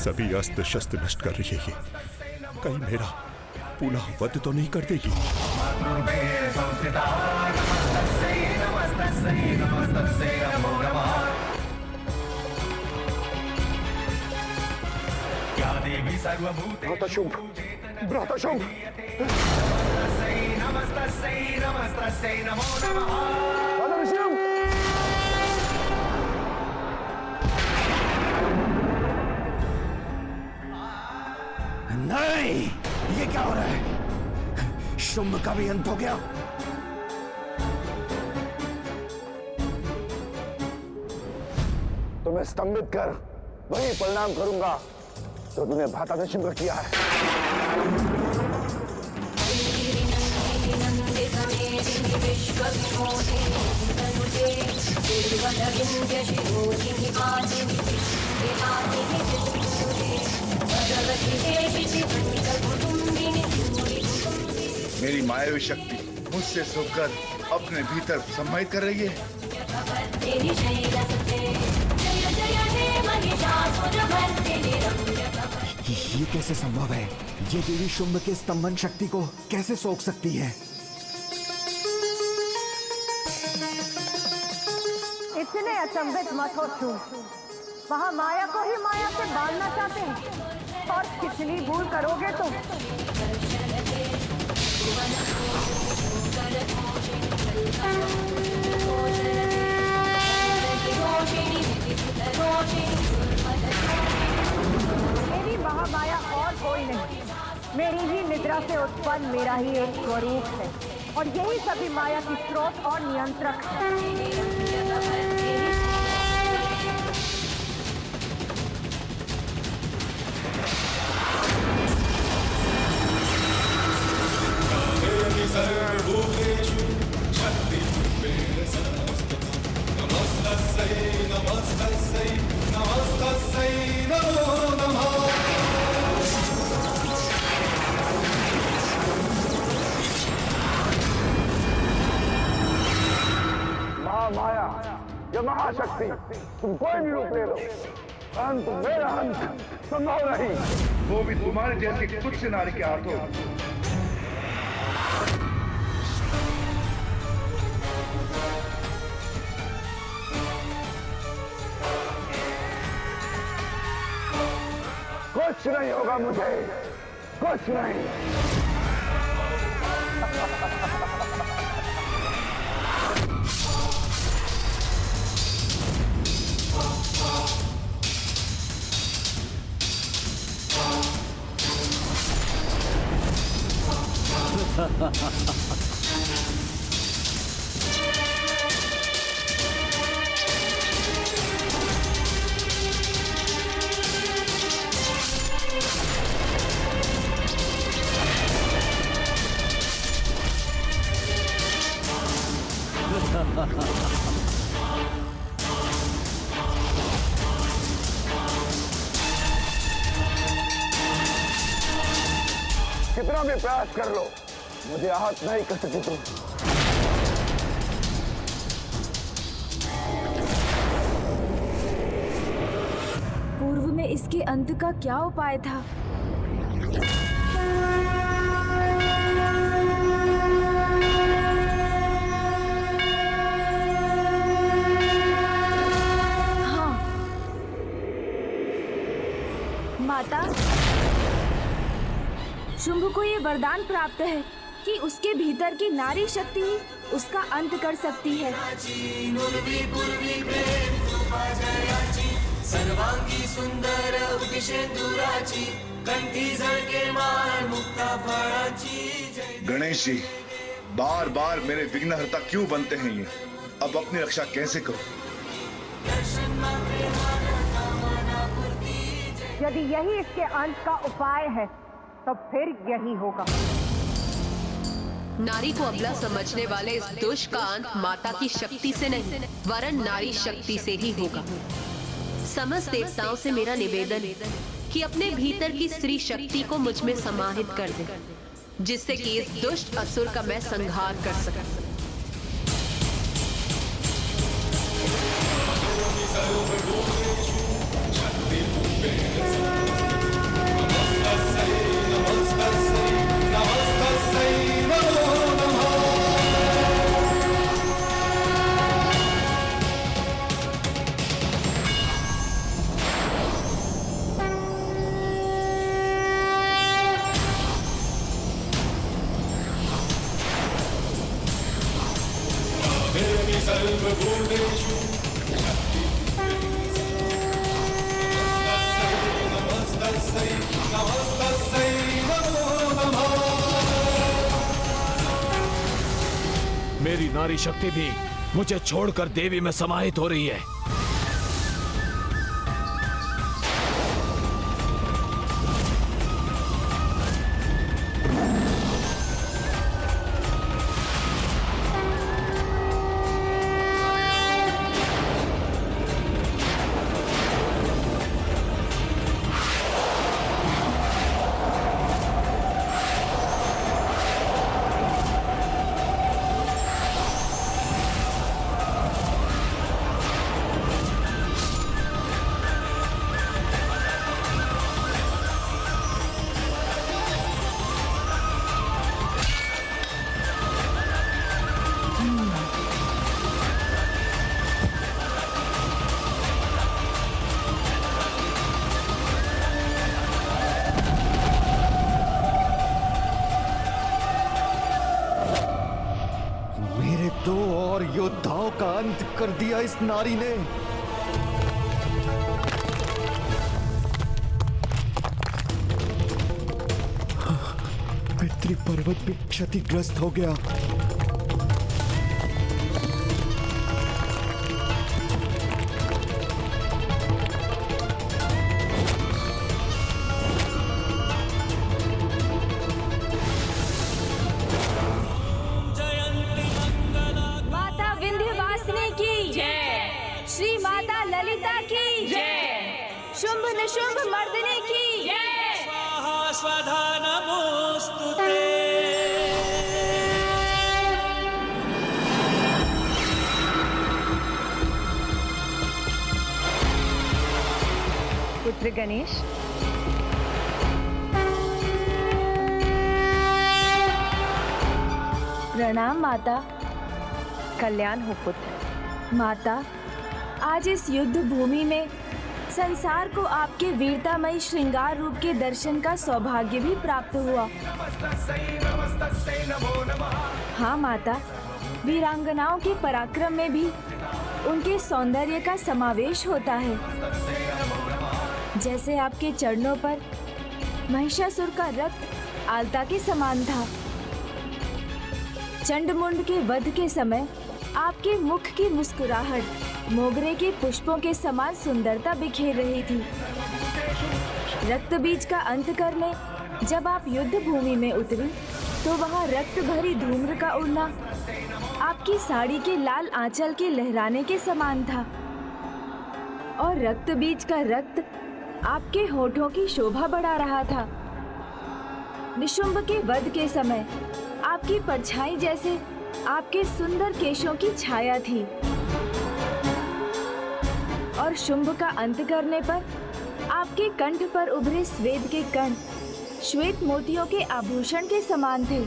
सभी अस्त्र शस्त्र नष्ट कर रही है ये। कहीं मेरा पुनः वध तो नहीं कर देगी? भ्राताशुंभ, भ्राताशुंभ, नहीं, ये क्या हो रहा है? शुंभ का भी अंत हो गया। तुम्हें स्तंभित कर वही परिणाम करूंगा तो तूने भ्राता शुंभ का किया है। मेरी मायावी शक्ति मुझसे सोकर अपने भीतर सम्मानित कर रही है। ये कैसे संभव है? ये देवी शुंभ के स्तंभन शक्ति को कैसे सोख सकती है? इतने अचंभित मत हो शुंभ। वहाँ माया को ही माया से बांधना चाहते हैं और कितनी भूल करोगे तुम। मेरी महामाया और कोई नहीं, मेरी ही निद्रा से उत्पन्न मेरा ही एक स्वरूप है और यही सभी माया की स्रोत और नियंत्रक है। सर्वभूतेषु शक्तिरूपेण संस्थिता। नमस्तस्यै नमस्तस्यै नमस्तस्यै नमो नमः। महामाया या महाशक्ति, तुम कोई भी रूप ले लो, अंत मेरा अंत संभव नहीं। वो भी तुम्हारे जैसी तुच्छ नारी के हाथों। कुछ नहीं होगा मुझे, कुछ नहीं। कितना भी प्रयास कर लो, मुझे आहत नहीं कर सकती तुम। पूर्व में इसके अंत का क्या उपाय था? हाँ, माता, शुंभ को ये वरदान प्राप्त है कि उसके भीतर की नारी शक्ति ही उसका अंत कर सकती है। सर्वांगी सुंदर उपिशेंदुराची कंठी झळके माळ मुक्ता फळाची। गणेश जी, बार बार मेरे विघ्नहर्ता क्यों बनते हैं ये? अब अपनी रक्षा कैसे करूं? यदि यही इसके अंत का उपाय है तो फिर यही होगा। नारी को अबला समझने वाले इस दुष्ट का अंत माता की शक्ति से नहीं वरन नारी शक्ति से ही होगा। समस्त देवताओं से मेरा निवेदन है कि अपने भीतर की स्त्री शक्ति को मुझ में समाहित कर दे, जिससे कि इस दुष्ट असुर का मैं संहार कर सकूं। सर्वभूतेषु शक्तिरूपेण संस्थिता। सर्वभूतेषु नमस्तस्यै नमस्तस्यै नमो नमः। मेरी नारी शक्ति भी मुझे छोड़कर देवी में समाहित हो रही है। दो और योद्धाओं का अंत कर दिया इस नारी ने। पितृ पर्वत भी क्षतिग्रस्त हो गया। श्री माता ललिता की जय। शुंभ निशुंभ मर्दिनी की जय। स्वाहा स्वधा नमोस्तुते। पुत्र गणेश, प्रणाम माता। कल्याण हो पुत्र। माता, आज इस युद्ध भूमि में संसार को आपके वीरतामयी श्रृंगार रूप के दर्शन का सौभाग्य भी प्राप्त हुआ। हाँ माता, वीरांगनाओं के पराक्रम में भी उनके सौंदर्य का समावेश होता है। जैसे आपके चरणों पर महिषासुर का रक्त आलता के समान था। चंडमुंड के वध के समय आपके मुख की मुस्कुराहट मोगरे के पुष्पों के समान सुंदरता बिखेर रही थी। रक्त बीज का अंत करने जब आप युद्ध भूमि में उतरी तो वहाँ रक्त भरी धूम्र का उड़ना आपकी साड़ी के लाल आंचल के लहराने के समान था, और रक्त बीज का रक्त आपके होठों की शोभा बढ़ा रहा था। निशुंभ के वध के समय आपकी परछाई जैसे आपके सुंदर केशों की छाया थी, और शुंभ का अंत करने पर आपके कंठ पर उभरे श्वेत के कण श्वेत मोतियों के आभूषण के समान थे।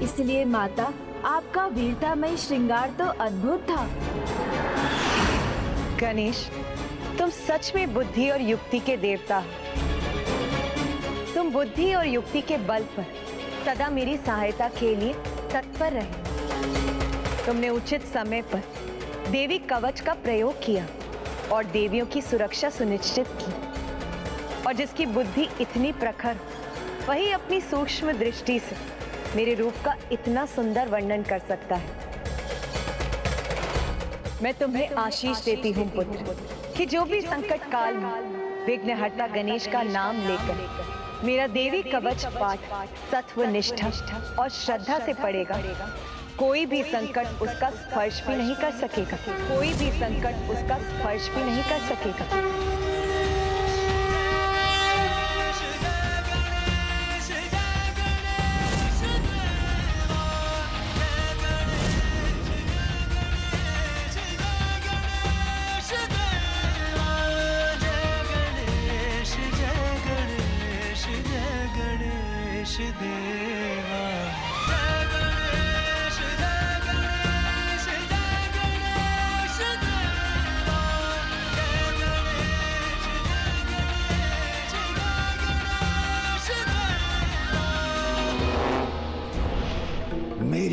इसलिए माता, आपका वीरतामय श्रृंगार तो अद्भुत था। गणेश, तुम सच में बुद्धि और युक्ति के देवता हो। तुम बुद्धि और युक्ति के बल पर सदा मेरी सहायता के लिए तत्पर रहे। तुमने उचित समय पर देवी कवच का प्रयोग किया और देवियों की सुरक्षा सुनिश्चित की, और जिसकी बुद्धि इतनी प्रखर, वही अपनी सूक्ष्म दृष्टि से मेरे रूप का इतना सुंदर वर्णन कर सकता है। मैं तुम्हें आशीष देती हूँ पुत्र, कि जो भी संकट काल में विघ्नहर्ता गणेश का नाम लेकर मेरा देवी कवच पाठ सत्व निष्ठा और श्रद्धा से पढ़ेगा, कोई भी संकट उसका स्पर्श भी नहीं कर सकेगा। कोई भी संकट उसका स्पर्श भी नहीं कर सकेगा।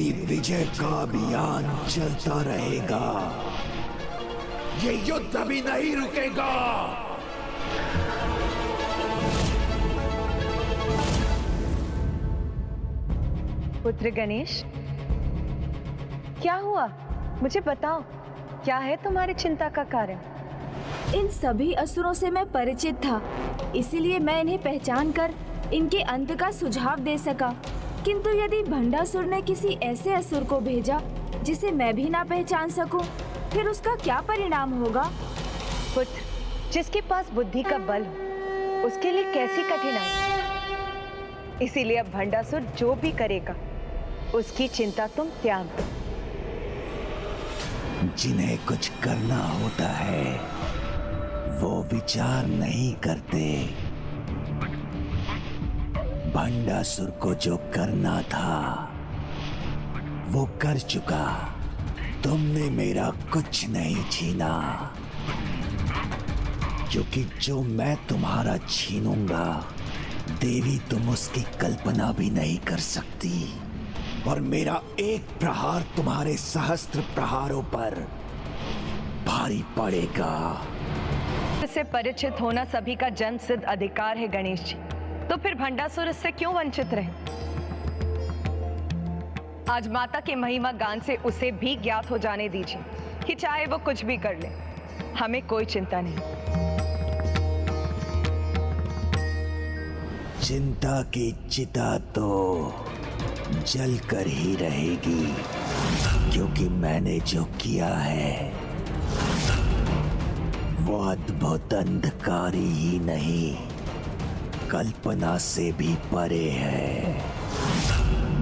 मेरी विजय का अभियान चलता रहेगा। ये युद्ध अभी नहीं रुकेगा। पुत्र गणेश, क्या हुआ? मुझे बताओ, क्या है तुम्हारी चिंता का कारण? इन सभी असुरों से मैं परिचित था, इसीलिए मैं इन्हें पहचान कर इनके अंत का सुझाव दे सका। किंतु यदि भंडासुर ने किसी ऐसे असुर को भेजा जिसे मैं भी ना पहचान सकूं, फिर उसका क्या परिणाम होगा? पुत्र, जिसके पास बुद्धि का बल हो, उसके लिए कैसी कठिनाई। इसीलिए अब भंडासुर जो भी करेगा, उसकी चिंता तुम त्याग दो। जिन्हें कुछ करना होता है वो विचार नहीं करते। भंडासुर को जो करना था वो कर चुका। तुमने मेरा कुछ नहीं छीना, क्योंकि जो मैं तुम्हारा छीनूंगा, देवी तुम उसकी कल्पना भी नहीं कर सकती। और मेरा एक प्रहार तुम्हारे सहस्त्र प्रहारों पर भारी पड़ेगा। इससे परिचित होना सभी का जन्म सिद्ध अधिकार है गणेश जी, तो फिर भंडासुर इससे क्यों वंचित रहे? आज माता के महिमा गान से उसे भी ज्ञात हो जाने दीजिए कि चाहे वो कुछ भी कर ले, हमें कोई चिंता नहीं। चिंता की चिता तो जल कर ही रहेगी, क्योंकि मैंने जो किया है वो अद्भुत अंधकारी ही नहीं, कल्पना से भी परे है।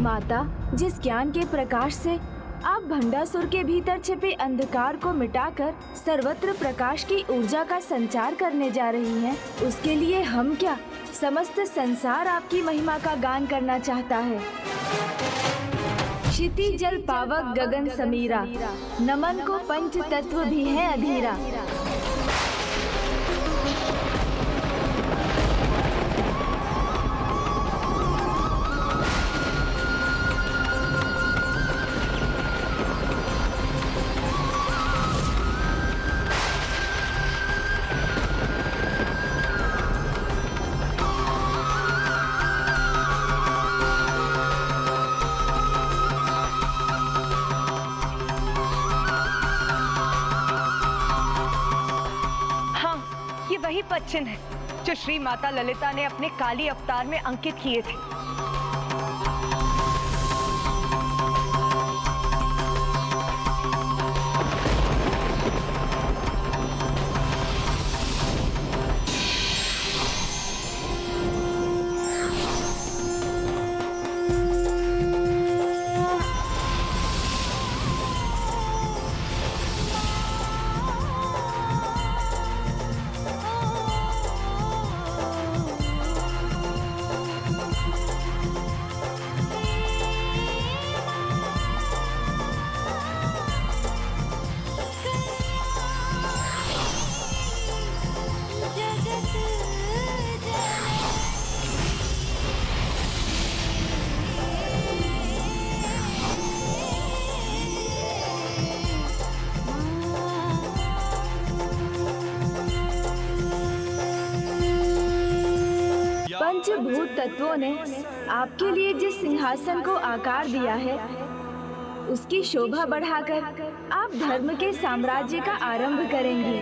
माता, जिस ज्ञान के प्रकाश से आप भंडासुर के भीतर छिपे अंधकार को मिटाकर सर्वत्र प्रकाश की ऊर्जा का संचार करने जा रही हैं, उसके लिए हम क्या, समस्त संसार आपकी महिमा का गान करना चाहता है। क्षिति जल पावक गगन समीरा, नमन को पंच तत्व भी है अधीरा। वही पद चिन्ह है जो श्री माता ललिता ने अपने काली अवतार में अंकित किए थे। पंचभूत तत्वों ने आपके लिए जिस सिंहासन को आकार दिया है, उसकी शोभा बढ़ाकर आप धर्म के साम्राज्य का आरंभ करेंगी।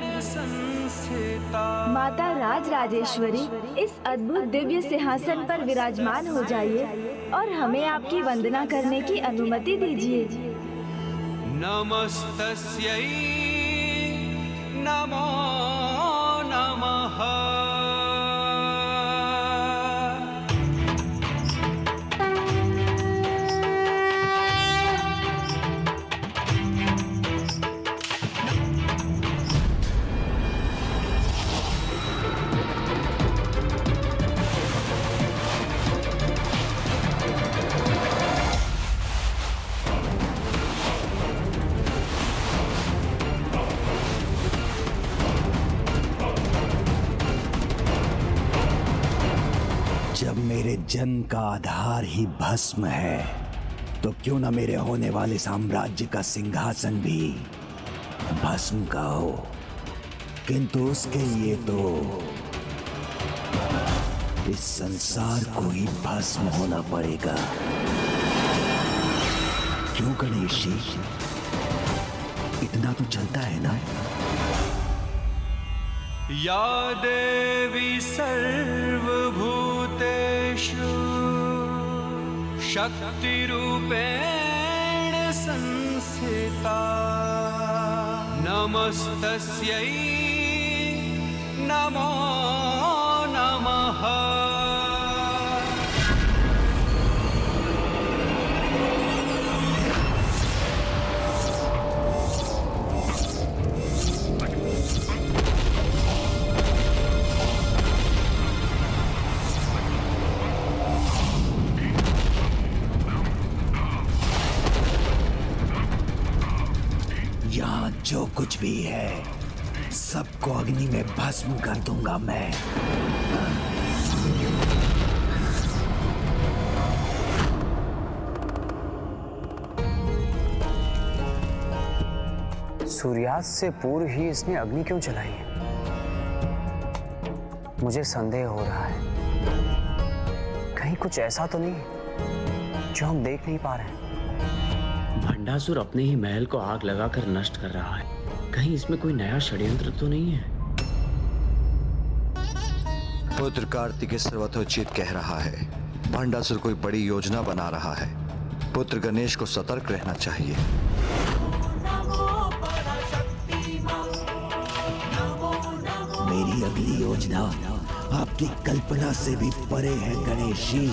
माता राज राजेश्वरी इस अद्भुत दिव्य सिंहासन पर विराजमान हो जाइए और हमें आपकी वंदना करने की अनुमति दीजिए। नमस्तस्यै नमो नमः। जब मेरे जन्म का आधार ही भस्म है, तो क्यों ना मेरे होने वाले साम्राज्य का सिंहासन भी भस्म का हो, किंतु उसके लिए तो इस संसार को ही भस्म होना पड़ेगा। क्यों गणेश जी, इतना तो चलता है ना? या देवी सर्वभूतेषु शक्तिरूपेण संस्थिता नमस्तस्यै नमो नमः। यहाँ जो कुछ भी है सबको अग्नि में भस्म कर दूंगा मैं। सूर्यास्त से पूर्व ही इसने अग्नि क्यों जलाई है? मुझे संदेह हो रहा है, कहीं कुछ ऐसा तो नहीं जो हम देख नहीं पा रहे हैं। भंडासुर अपने ही महल को आग लगाकर नष्ट कर रहा है, कहीं इसमें कोई नया षड्यंत्र तो नहीं है? पुत्र कार्तिकेय सर्वतोचित कह रहा है, भंडासुर कोई बड़ी योजना बना रहा है। पुत्र गणेश को सतर्क रहना चाहिए। मेरी अगली योजना आपकी कल्पना से भी परे है गणेश जी।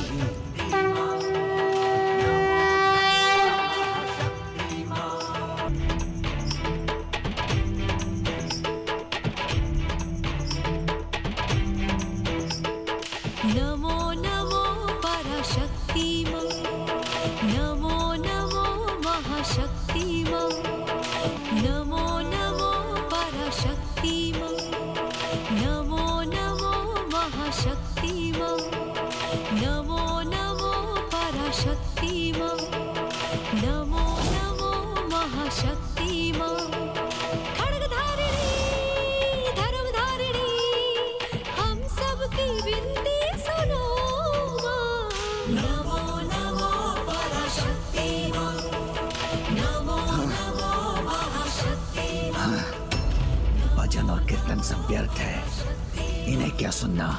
नमो नमो पराशक्तिमा, नमो नमो महाशक्तिमा, नमो नमो पराशक्तिमा, नमो नमो महाशक्तिमा, नमो नमो पराशक्तिमा, नमो नमो महाशक्तिमा। खड्गधारिणी धर्मधारिणी हम सबकी विनती सुनो मां। नमो नमो पराशक्ति मां, नमो नमो महाशक्ति मां। भजन और कीर्तन सब व्यर्थ है, इन्हें क्या सुनना।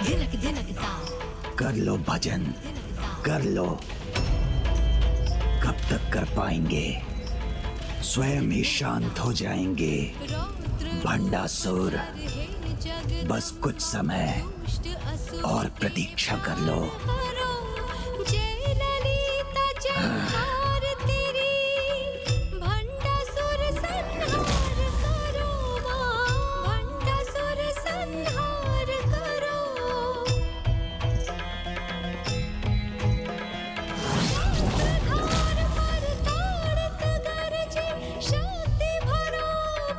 दिनक दिनक ता कर लो भजन, कर लो। कब तक कर पाएंगे? स्वयं ही शांत हो जाएंगे भंडासुर। बस कुछ समय और प्रतीक्षा कर लो। जय ललिता जयकार तेरी, भंडासुर संहार करो मां, भंडासुर संहार करो। प्रहार पर ताड़त गरजे, शक्ति भरो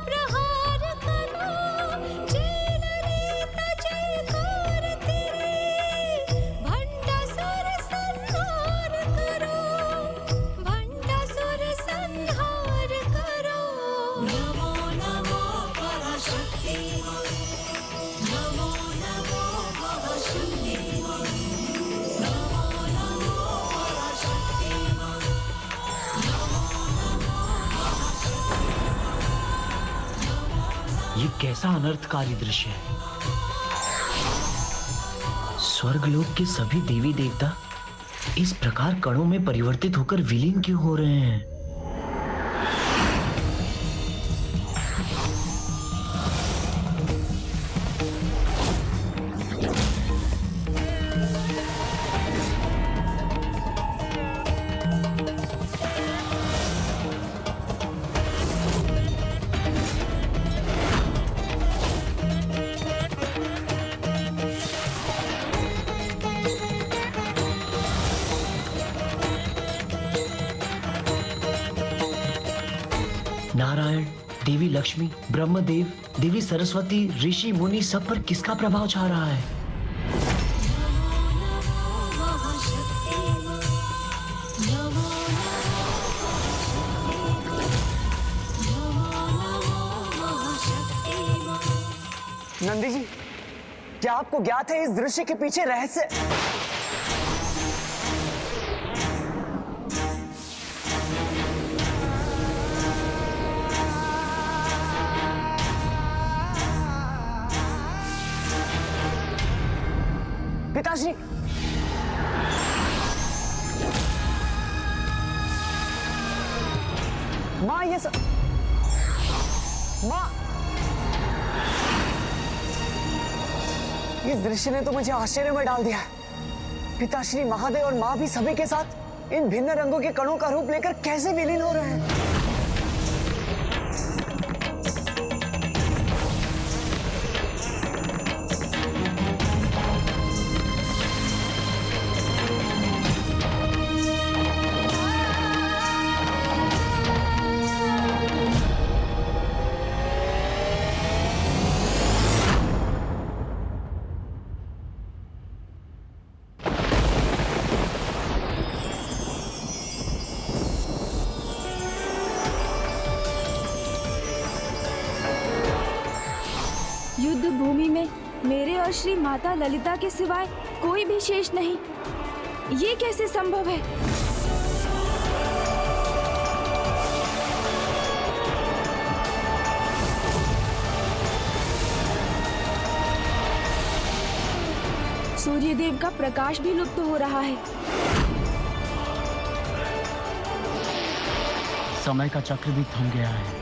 प्रहार करो। जय ललिता जयकार तेरी, भंडासुर संहार करो, भंडासुर संहार करो। नमो नमो पराशक्ति मां, नमो नमो महाशक्ति मां, नमो नमो पराशक्ति मां, नमो नमो ये कैसा अनर्थकारी दृश्य है? स्वर्गलोक के सभी देवी देवता इस प्रकार कणों में परिवर्तित होकर विलीन क्यों हो रहे हैं? नारायण देवी लक्ष्मी, ब्रह्मदेव, देवी सरस्वती, ऋषि मुनि सब पर किसका प्रभाव छा रहा है? नंदी जी, क्या आपको ज्ञात है इस दृश्य के पीछे रहस्य? पिताश्री, माँ ये सब, माँ, इस दृश्य ने तो मुझे आश्चर्य में डाल दिया है। पिताश्री, महादेव और माँ भी सभी के साथ इन भिन्न रंगों के कणों का रूप लेकर कैसे विलीन हो रहे हैं? युद्ध भूमि में मेरे और श्री माता ललिता के सिवाय कोई भी शेष नहीं। ये कैसे संभव है? सूर्यदेव का प्रकाश भी लुप्त हो रहा है। समय का चक्र भी थम गया है।